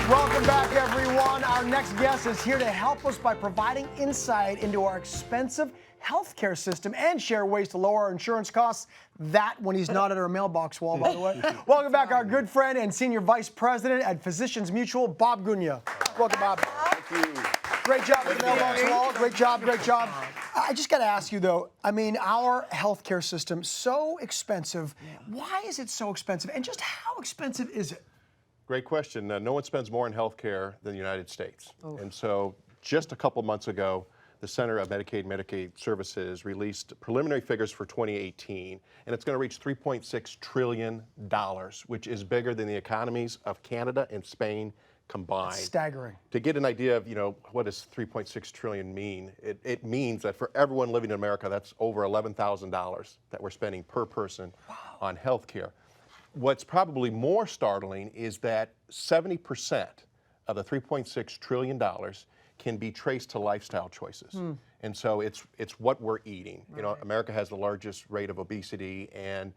Welcome back, everyone. Our next guest is here to help us by providing insight into our expensive healthcare system and share ways to lower our insurance costs. That when he's not at our mailbox wall, by the way. Welcome back, our good friend and Senior Vice President at Physicians Mutual, Bob Gunia. Welcome, Bob. Thank you. Great job with the mailbox wall. Great job, great job. I just got to ask you, though, I mean, our healthcare system, so expensive. Why is it so expensive? And just how expensive is it? Great question. No one spends more in healthcare than the United States. And so just a couple months ago, the Center of Medicaid and Medicaid Services released preliminary figures for 2018, and it's going to reach $3.6 trillion, which is bigger than the economies of Canada and Spain combined. That's staggering. To get an idea of, what does $3.6 trillion mean? It means that for everyone living in America, that's over $11,000 that we're spending per person on healthcare. What's probably more startling is that 70% of the $3.6 trillion can be traced to lifestyle choices. And so it's what we're eating. Right. America has the largest rate of obesity, and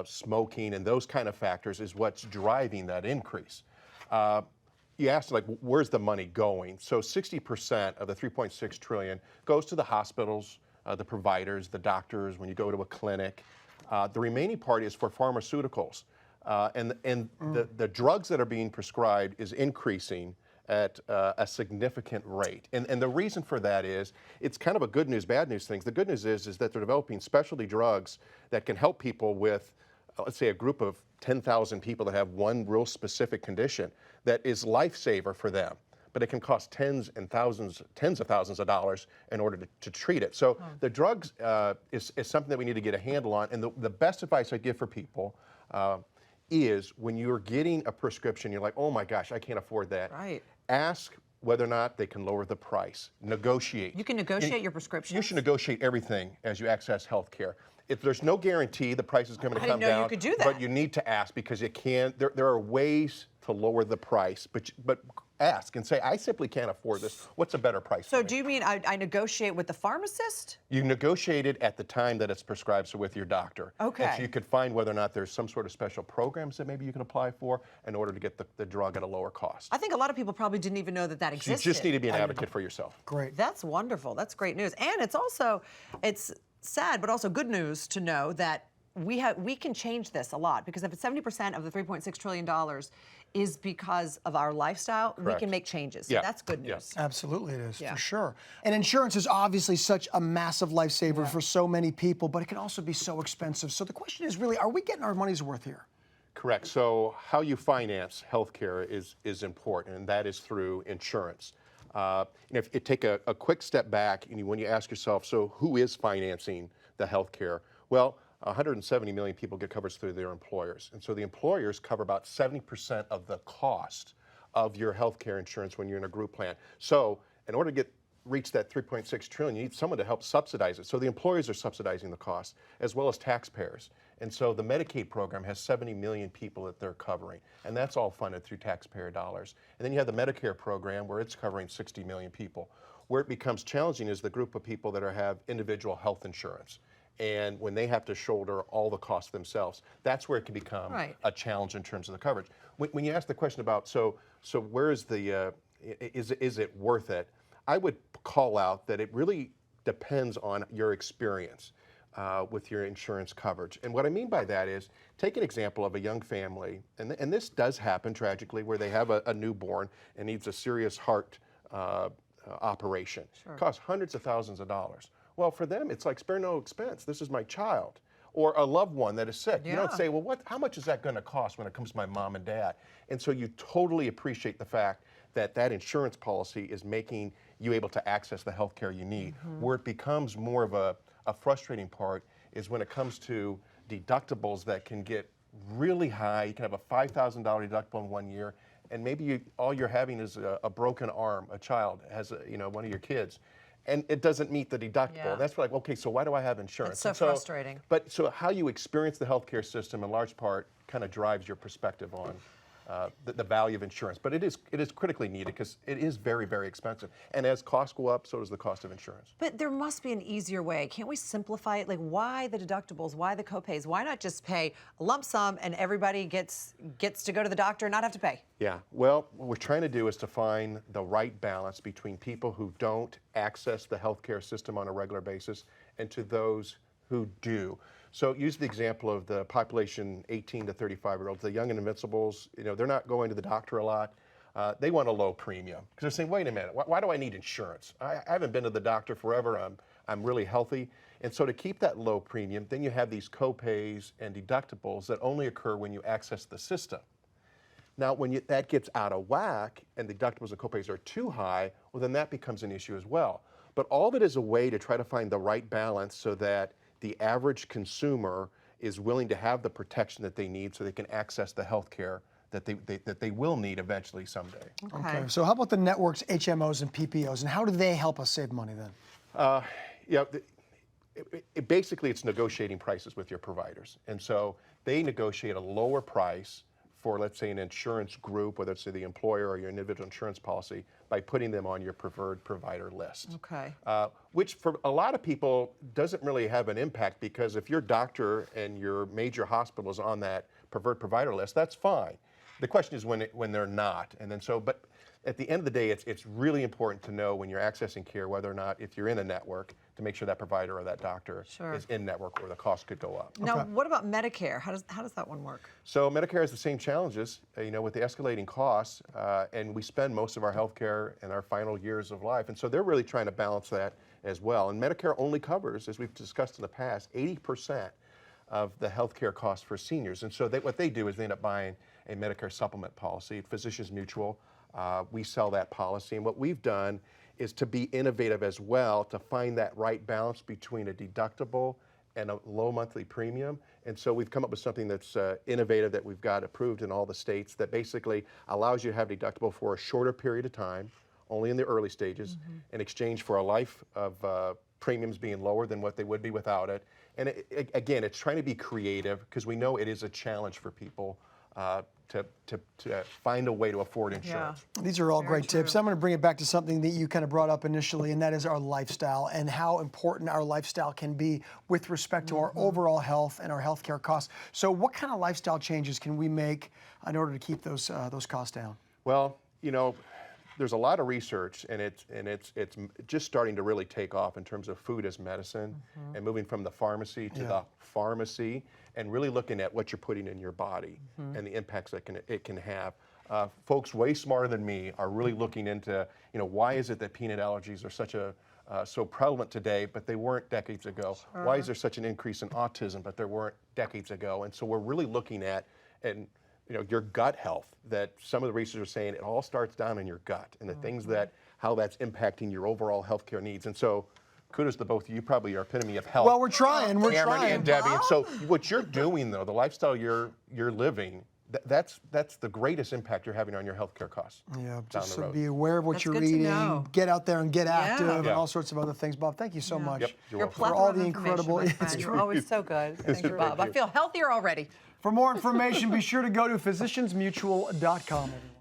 smoking and those kind of factors is what's driving that increase. You asked, where's the money going? So 60% of the $3.6 trillion goes to the hospitals, the providers, the doctors, when you go to a clinic. The remaining part is for pharmaceuticals. And the drugs that are being prescribed is increasing at a significant rate. And the reason for that is, it's kind of a good news, bad news thing. The good news is that they're developing specialty drugs that can help people with, let's say, a group of 10,000 people that have one real specific condition that is lifesaver for them. But it can cost tens of thousands of dollars in order to treat it. So the drugs is something that we need to get a handle on. And the best advice I give for people is when you're getting a prescription, you're like, oh my gosh, I can't afford that. Right. Ask whether or not they can lower the price. Negotiate. You can negotiate your prescription? You should negotiate everything as you access health care. If there's no guarantee the price is going to come down, I didn't know you could do that. But you need to ask, because you can. There are ways to lower the price, but ask and say, I simply can't afford this. What's a better price for me? So do you mean I negotiate with the pharmacist? You negotiate it at the time that it's prescribed, so with your doctor. Okay. And so you could find whether or not there's some sort of special programs that maybe you can apply for in order to get the drug at a lower cost. I think a lot of people probably didn't even know that existed. So you just need to be an advocate for yourself. Great. That's wonderful. That's great news. And it's sad, but also good news to know that we can change this a lot, because if it's 70% of the $3.6 trillion is because of our lifestyle, Correct. we can make changes. Yeah. So that's good news. Absolutely it is, for sure. And insurance is obviously such a massive lifesaver for so many people, but it can also be so expensive. So the question is really, are we getting our money's worth here? Correct. So how you finance healthcare is important, and that is through insurance. If you take a quick step back, when you ask yourself, so who is financing the healthcare? Well, 170 million people get coverage through their employers. And so the employers cover about 70% of the cost of your healthcare insurance when you're in a group plan. So in order to reach that $3.6 trillion, you need someone to help subsidize it. So the employers are subsidizing the cost, as well as taxpayers. And so the Medicaid program has 70 million people that they're covering, and that's all funded through taxpayer dollars. And then you have the Medicare program, where it's covering 60 million people. Where it becomes challenging is the group of people that have individual health insurance. And when they have to shoulder all the costs themselves, that's where it can become a challenge in terms of the coverage. When you ask the question about, so where is is it worth it? I would call out that it really depends on your experience with your insurance coverage. And what I mean by that is, take an example of a young family, and this does happen tragically, where they have a newborn and needs a serious heart operation. Sure. It costs hundreds of thousands of dollars. Well, for them, it's like spare no expense. This is my child. Or a loved one that is sick. Yeah. You don't say, well, how much is that going to cost when it comes to my mom and dad? And so you totally appreciate the fact that insurance policy is making you able to access the health care you need. Where it becomes more of a frustrating part is when it comes to deductibles that can get really high. You can have a $5,000 deductible in 1 year, and maybe all you're having is a broken arm. A child has one of your kids, and it doesn't meet the deductible. Yeah. That's like, okay, so why do I have insurance? It's so frustrating. But so how you experience the healthcare system in large part kind of drives your perspective on the value of insurance. But it is critically needed because it is very, very expensive. And as costs go up, so does the cost of insurance. But there must be an easier way. Can't we simplify it? Like, why the deductibles? Why the copays? Why not just pay a lump sum and everybody gets to go to the doctor and not have to pay? Yeah, well, what we're trying to do is to find the right balance between people who don't access the healthcare system on a regular basis and to those who do. So use the example of the population 18 to 35-year-olds, the young and invincibles. They're not going to the doctor a lot. They want a low premium because they're saying, wait a minute, why do I need insurance? I haven't been to the doctor forever. I'm really healthy. And so to keep that low premium, then you have these copays and deductibles that only occur when you access the system. Now, when that gets out of whack and deductibles and copays are too high, well, then that becomes an issue as well. But all of it is a way to try to find the right balance so that the average consumer is willing to have the protection that they need so they can access the health care that they will need eventually someday. Okay. So how about the networks, HMOs, and PPOs, and how do they help us save money then? Basically, it's negotiating prices with your providers. And so they negotiate a lower price for, let's say, an insurance group, whether it's the employer or your individual insurance policy, by putting them on your preferred provider list. Okay. Which for a lot of people doesn't really have an impact because if your doctor and your major hospital is on that preferred provider list, that's fine. The question is when they're not. And then but at the end of the day, it's really important to know when you're accessing care whether or not, if you're in a network, to make sure that provider or that doctor is in network or the cost could go up. Now, what about Medicare? How does that one work? So Medicare has the same challenges, with the escalating costs, and we spend most of our health care in our final years of life, and so they're really trying to balance that as well. And Medicare only covers, as we've discussed in the past, 80% of the health care costs for seniors. And so what they do is they end up buying a Medicare supplement policy, Physicians Mutual. We sell that policy, and what we've done is to be innovative as well to find that right balance between a deductible and a low monthly premium. And so we've come up with something that's innovative that we've got approved in all the states that basically allows you to have deductible for a shorter period of time, only in the early stages, in exchange for a life of premiums being lower than what they would be without it. And again, it's trying to be creative because we know it is a challenge for people to find a way to afford insurance. Yeah. These are all great tips. I'm going to bring it back to something that you kind of brought up initially, and that is our lifestyle and how important our lifestyle can be with respect to our overall health and our healthcare costs. So what kind of lifestyle changes can we make in order to keep those costs down? Well, there's a lot of research, and it's just starting to really take off in terms of food as medicine and moving from the pharmacy to the pharmacy and really looking at what you're putting in your body and the impacts that it can have. Folks way smarter than me are really looking into, why is it that peanut allergies are so prevalent today, but they weren't decades ago? Why is there such an increase in autism, but there weren't decades ago? And so we're really looking at your gut health, that some of the research are saying it all starts down in your gut and the things how that's impacting your overall healthcare needs. And so kudos to both of you, probably are epitome of health. Well, we're trying. Cameron and Debbie. And so what you're doing, though, the lifestyle you're living, that's the greatest impact you're having on your healthcare costs. Yeah, down just the so road. be aware of what That's you're good to eating, know. get out there and get active, and Yeah. all sorts of other things. Bob, thank you so much. Yep, you're You're welcome. plethora all of the information, incredible- my it's friend. You're true. always so good. Thank you, Bob. Thank I feel healthier already. For more information, be sure to go to physiciansmutual.com.